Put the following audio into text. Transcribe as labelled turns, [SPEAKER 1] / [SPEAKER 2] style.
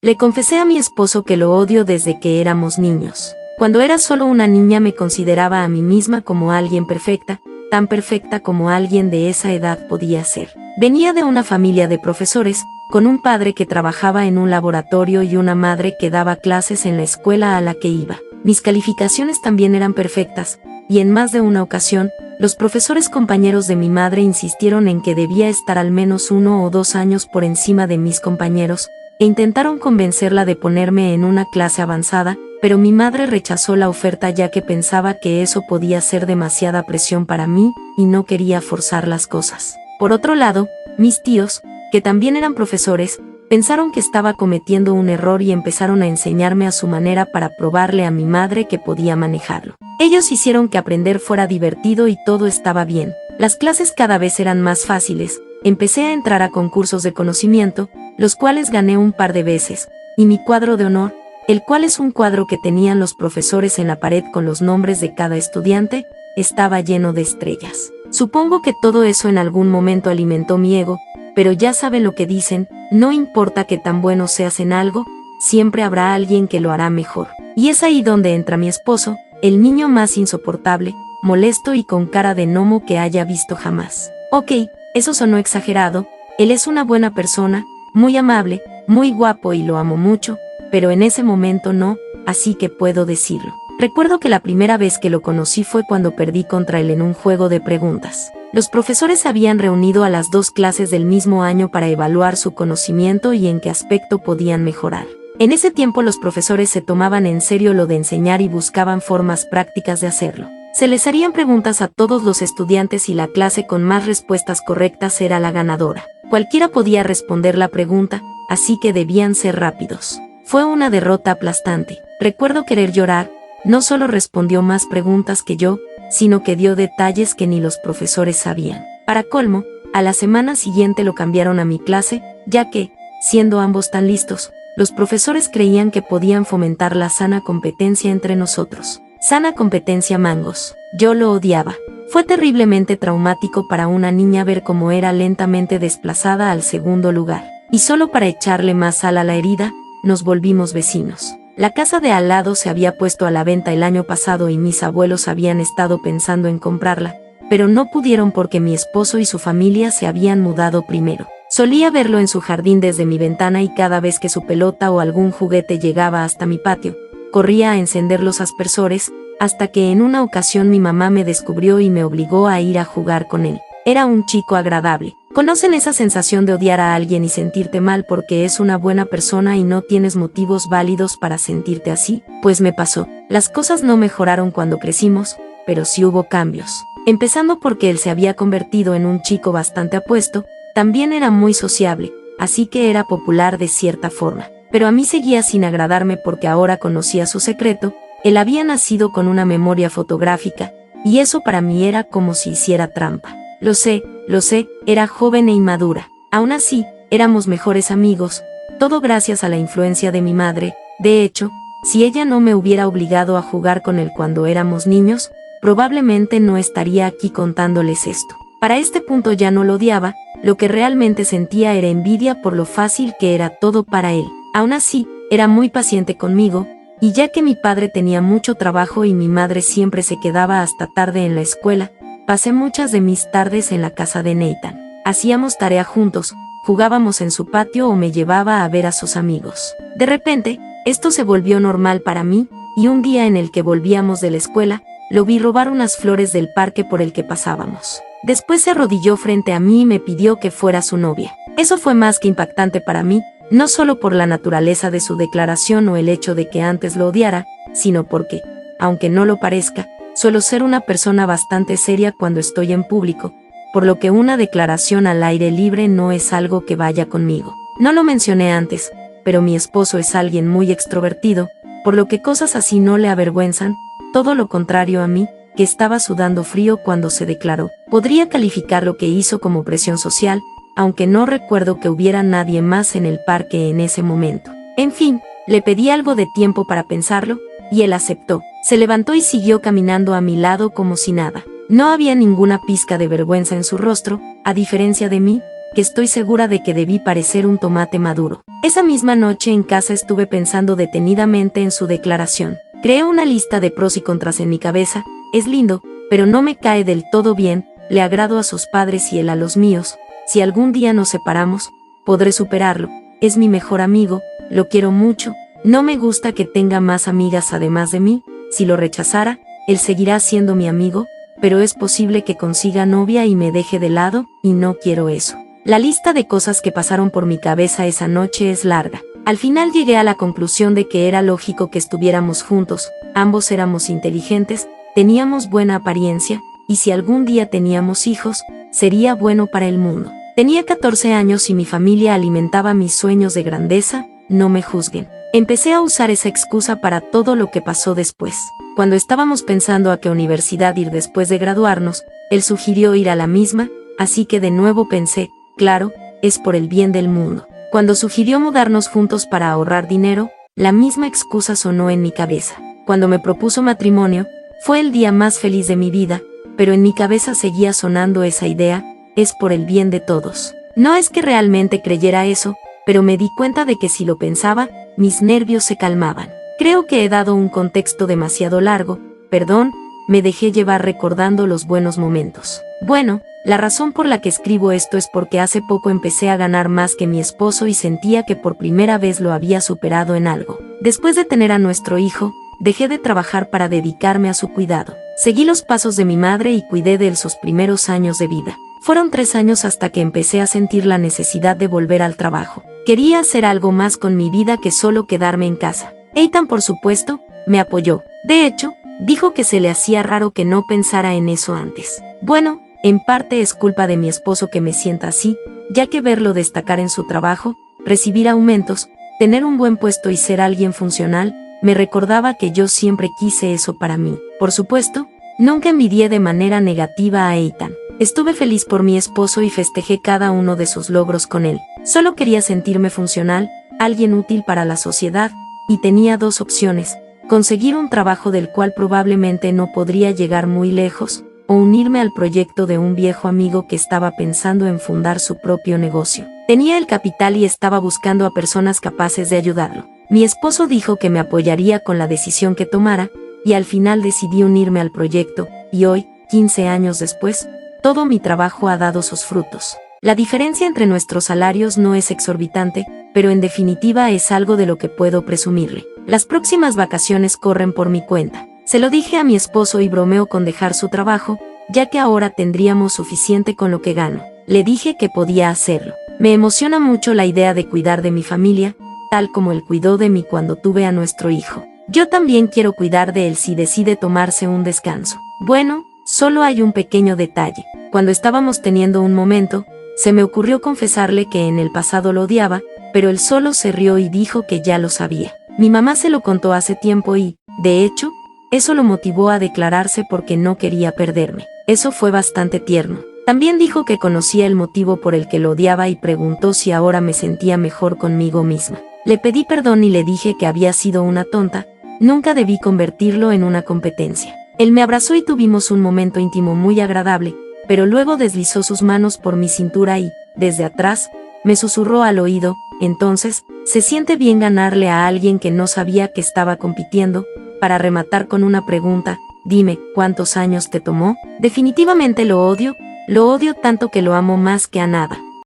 [SPEAKER 1] Le confesé a mi esposo que lo odio desde que éramos niños. Cuando era solo una niña me consideraba a mí misma como alguien perfecta, tan perfecta como alguien de esa edad podía ser. Venía de una familia de profesores, con un padre que trabajaba en un laboratorio y una madre que daba clases en la escuela a la que iba. Mis calificaciones también eran perfectas, y en más de una ocasión, los profesores compañeros de mi madre insistieron en que debía estar al menos 1 o 2 años por encima de mis compañeros, e intentaron convencerla de ponerme en una clase avanzada, pero mi madre rechazó la oferta ya que pensaba que eso podía ser demasiada presión para mí, y no quería forzar las cosas. Por otro lado, mis tíos, que también eran profesores, pensaron que estaba cometiendo un error y empezaron a enseñarme a su manera para probarle a mi madre que podía manejarlo. Ellos hicieron que aprender fuera divertido y todo estaba bien. Las clases cada vez eran más fáciles, empecé a entrar a concursos de conocimiento, los cuales gané un par de veces, y mi cuadro de honor, el cual es un cuadro que tenían los profesores en la pared con los nombres de cada estudiante, estaba lleno de estrellas. Supongo que todo eso en algún momento alimentó mi ego, pero ya saben lo que dicen, no importa que tan bueno seas en algo, siempre habrá alguien que lo hará mejor. Y es ahí donde entra mi esposo, el niño más insoportable, molesto y con cara de gnomo que haya visto jamás. Ok, eso sonó exagerado, él es una buena persona, muy amable, muy guapo y lo amo mucho, pero en ese momento no, así que puedo decirlo. Recuerdo que la primera vez que lo conocí fue cuando perdí contra él en un juego de preguntas. Los profesores se habían reunido a las 2 clases del mismo año para evaluar su conocimiento y en qué aspecto podían mejorar. En ese tiempo los profesores se tomaban en serio lo de enseñar y buscaban formas prácticas de hacerlo. Se les harían preguntas a todos los estudiantes y la clase con más respuestas correctas era la ganadora. Cualquiera podía responder la pregunta, así que debían ser rápidos. Fue una derrota aplastante. Recuerdo querer llorar. No solo respondió más preguntas que yo, sino que dio detalles que ni los profesores sabían. Para colmo, a la semana siguiente lo cambiaron a mi clase, ya que, siendo ambos tan listos, los profesores creían que podían fomentar la sana competencia entre nosotros. Sana competencia mangos. Yo lo odiaba. Fue terriblemente traumático para una niña ver cómo era lentamente desplazada al segundo lugar. Y solo para echarle más sal a la herida, nos volvimos vecinos. La casa de al lado se había puesto a la venta el año pasado y mis abuelos habían estado pensando en comprarla, pero no pudieron porque mi esposo y su familia se habían mudado primero. Solía verlo en su jardín desde mi ventana y cada vez que su pelota o algún juguete llegaba hasta mi patio, corría a encender los aspersores, hasta que en una ocasión mi mamá me descubrió y me obligó a ir a jugar con él. Era un chico agradable. ¿Conocen esa sensación de odiar a alguien y sentirte mal porque es una buena persona y no tienes motivos válidos para sentirte así? Pues me pasó. Las cosas no mejoraron cuando crecimos, pero sí hubo cambios. Empezando porque él se había convertido en un chico bastante apuesto, también era muy sociable, así que era popular de cierta forma. Pero a mí seguía sin agradarme porque ahora conocía su secreto, él había nacido con una memoria fotográfica, y eso para mí era como si hiciera trampa. Lo sé, era joven e inmadura. Aún así, éramos mejores amigos, todo gracias a la influencia de mi madre. De hecho, si ella no me hubiera obligado a jugar con él cuando éramos niños, probablemente no estaría aquí contándoles esto. Para este punto ya no lo odiaba, lo que realmente sentía era envidia por lo fácil que era todo para él. Aún así, era muy paciente conmigo, y ya que mi padre tenía mucho trabajo y mi madre siempre se quedaba hasta tarde en la escuela, pasé muchas de mis tardes en la casa de Nathan. Hacíamos tarea juntos, jugábamos en su patio o me llevaba a ver a sus amigos. De repente, esto se volvió normal para mí, y un día en el que volvíamos de la escuela, lo vi robar unas flores del parque por el que pasábamos. Después se arrodilló frente a mí y me pidió que fuera su novia. Eso fue más que impactante para mí, no solo por la naturaleza de su declaración o el hecho de que antes lo odiara, sino porque, aunque no lo parezca, suelo ser una persona bastante seria cuando estoy en público, por lo que una declaración al aire libre no es algo que vaya conmigo. No lo mencioné antes, pero mi esposo es alguien muy extrovertido, por lo que cosas así no le avergüenzan, todo lo contrario a mí, que estaba sudando frío cuando se declaró. Podría calificar lo que hizo como presión social, aunque no recuerdo que hubiera nadie más en el parque en ese momento. En fin, le pedí algo de tiempo para pensarlo, y él aceptó. Se levantó y siguió caminando a mi lado como si nada. No había ninguna pizca de vergüenza en su rostro, a diferencia de mí, que estoy segura de que debí parecer un tomate maduro. Esa misma noche en casa estuve pensando detenidamente en su declaración. Creé una lista de pros y contras en mi cabeza. Es lindo, pero no me cae del todo bien, le agrado a sus padres y él a los míos. Si algún día nos separamos, podré superarlo. Es mi mejor amigo, lo quiero mucho. No me gusta que tenga más amigas además de mí. Si lo rechazara, él seguirá siendo mi amigo, pero es posible que consiga novia y me deje de lado, y no quiero eso. La lista de cosas que pasaron por mi cabeza esa noche es larga. Al final llegué a la conclusión de que era lógico que estuviéramos juntos, ambos éramos inteligentes, teníamos buena apariencia, y si algún día teníamos hijos, sería bueno para el mundo. Tenía 14 años y mi familia alimentaba mis sueños de grandeza, no me juzguen. Empecé a usar esa excusa para todo lo que pasó después. Cuando estábamos pensando a qué universidad ir después de graduarnos, él sugirió ir a la misma, así que de nuevo pensé, claro, es por el bien del mundo. Cuando sugirió mudarnos juntos para ahorrar dinero, la misma excusa sonó en mi cabeza. Cuando me propuso matrimonio, fue el día más feliz de mi vida, pero en mi cabeza seguía sonando esa idea, es por el bien de todos. No es que realmente creyera eso, pero me di cuenta de que si lo pensaba, mis nervios se calmaban. Creo que he dado un contexto demasiado largo, perdón, me dejé llevar recordando los buenos momentos. Bueno, la razón por la que escribo esto es porque hace poco empecé a ganar más que mi esposo y sentía que por primera vez lo había superado en algo. Después de tener a nuestro hijo, dejé de trabajar para dedicarme a su cuidado. Seguí los pasos de mi madre y cuidé de él sus primeros años de vida. Fueron 3 años hasta que empecé a sentir la necesidad de volver al trabajo. Quería hacer algo más con mi vida que solo quedarme en casa. Ethan, por supuesto, me apoyó. De hecho, dijo que se le hacía raro que no pensara en eso antes. Bueno, en parte es culpa de mi esposo que me sienta así, ya que verlo destacar en su trabajo, recibir aumentos, tener un buen puesto y ser alguien funcional, me recordaba que yo siempre quise eso para mí. Por supuesto, nunca envidié de manera negativa a Ethan. Estuve feliz por mi esposo y festejé cada uno de sus logros con él. Solo quería sentirme funcional, alguien útil para la sociedad, y tenía 2 opciones: conseguir un trabajo del cual probablemente no podría llegar muy lejos, o unirme al proyecto de un viejo amigo que estaba pensando en fundar su propio negocio. Tenía el capital y estaba buscando a personas capaces de ayudarlo. Mi esposo dijo que me apoyaría con la decisión que tomara, y al final decidí unirme al proyecto, y hoy, 15 años después, todo mi trabajo ha dado sus frutos. La diferencia entre nuestros salarios no es exorbitante, pero en definitiva es algo de lo que puedo presumirle. Las próximas vacaciones corren por mi cuenta. Se lo dije a mi esposo y bromeó con dejar su trabajo, ya que ahora tendríamos suficiente con lo que gano. Le dije que podía hacerlo. Me emociona mucho la idea de cuidar de mi familia, tal como él cuidó de mí cuando tuve a nuestro hijo. Yo también quiero cuidar de él si decide tomarse un descanso. Bueno, solo hay un pequeño detalle. Cuando estábamos teniendo un momento, se me ocurrió confesarle que en el pasado lo odiaba, pero él solo se rió y dijo que ya lo sabía. Mi mamá se lo contó hace tiempo y, de hecho, eso lo motivó a declararse porque no quería perderme. Eso fue bastante tierno. También dijo que conocía el motivo por el que lo odiaba y preguntó si ahora me sentía mejor conmigo misma. Le pedí perdón y le dije que había sido una tonta, nunca debí convertirlo en una competencia. Él me abrazó y tuvimos un momento íntimo muy agradable, pero luego deslizó sus manos por mi cintura y, desde atrás, me susurró al oído: entonces, ¿se siente bien ganarle a alguien que no sabía que estaba compitiendo? Para rematar con una pregunta: dime, ¿cuántos años te tomó? Definitivamente lo odio tanto que lo amo más que a nada.